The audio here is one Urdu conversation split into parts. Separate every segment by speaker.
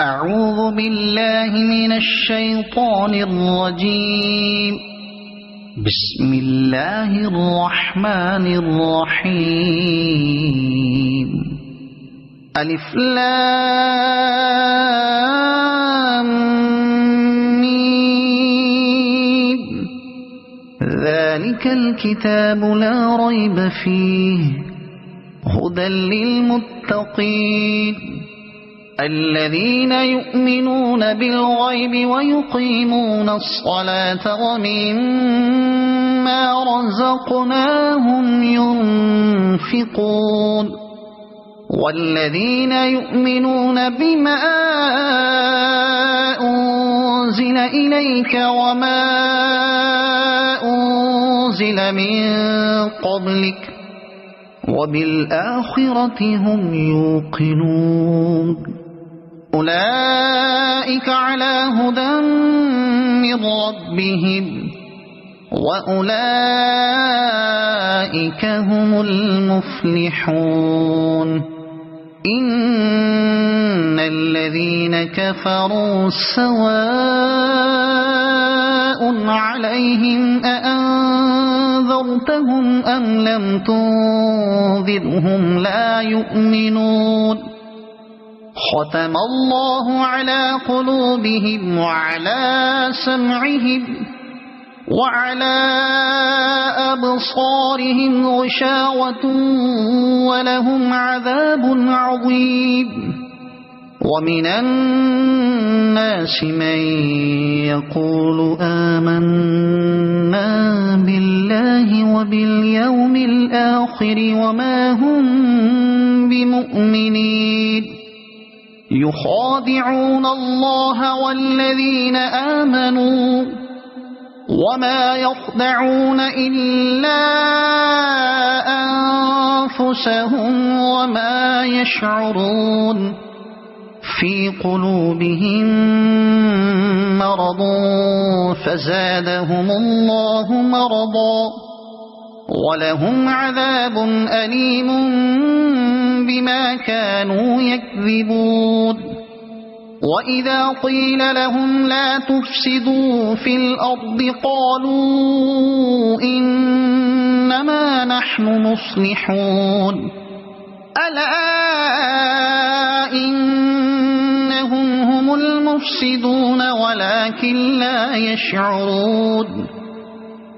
Speaker 1: أعوذ بالله من الشيطان الرجيم. بسم الله الرحمن الرحيم. ألف لام ميم. ذلك الكتاب لا ريب فيه هدى للمتقين الذين يؤمنون بالغيب ويقيمون الصلاة ومما رزقناهم ينفقون والذين يؤمنون بما أنزل إليك وما أنزل من قبلك وبالآخرة هم يوقنون أولئك على هدى من ربهم وأولئك هم المفلحون. إن الذين كفروا سواء عليهم أأنذرتهم أم لم تنذرهم لا يؤمنون. ختم الله على قلوبهم وعلى سمعهم وعلى أبصارهم غشاوة ولهم عذاب عظيم. ومن الناس من يقول آمنا بالله وباليوم الآخر وما هم بمؤمنين يخادعون الله والذين آمنوا وما يخدعون إلا أنفسهم وما يشعرون. في قلوبهم مرض فزادهم الله مرضا ولهم عذاب أليم بما كانوا يكذبون. وإذا قيل لهم لا تفسدوا في الأرض قالوا إنما نحن مصلحون ألا إنهم هم المفسدون ولكن لا يشعرون.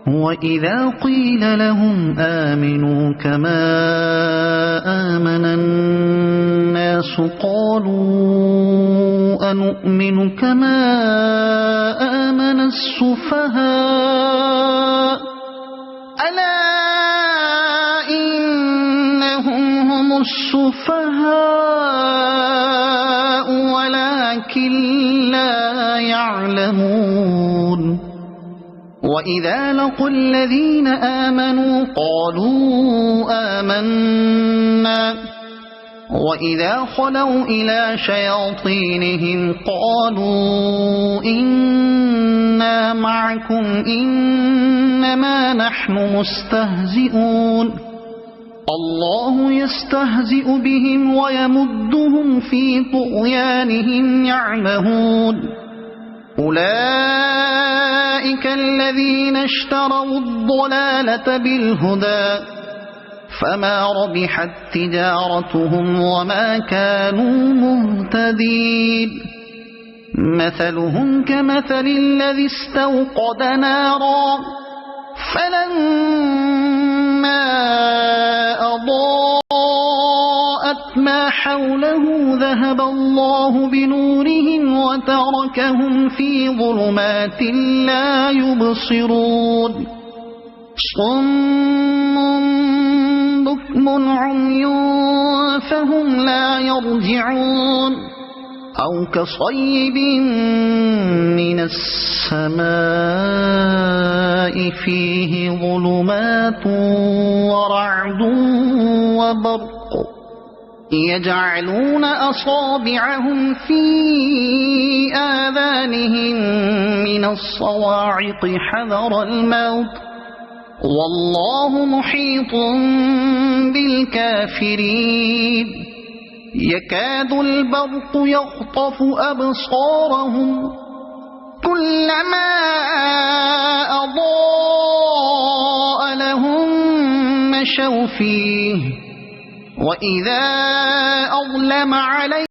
Speaker 1: وإذا قيل لهم آمنوا كما آمن الناس قالوا أنؤمن كما آمن السفهاء ألا إنهم هم السفهاء ولكن لا يعلمون. وإذا لقوا الذين آمنوا قالوا آمنا وإذا خلوا إلى شياطينهم قالوا إنا معكم إنما نحن مستهزئون. الله يستهزئ بهم ويمدهم في طغيانهم يعمهون. أولئك الذين اشتروا الضلالة بالهدى فما ربحت تجارتهم وما كانوا مهتدين. مثلهم كمثل الذي استوقد نارا فلما أضاءت ما حوله ذهب الله بنورهم وتركهم في ظلمات لا يبصرون. صم بكم عمي فهم لا يرجعون. أو كصيب من السماء فيه ظلمات ورعد وبرق يجعلون أصابعهم في آذانهم من الصواعق حذر الموت والله محيط بالكافرين. يكاد البرق يخطف أبصارهم كلما أضاء لهم مشوا فيه وإذا أظلم عليهم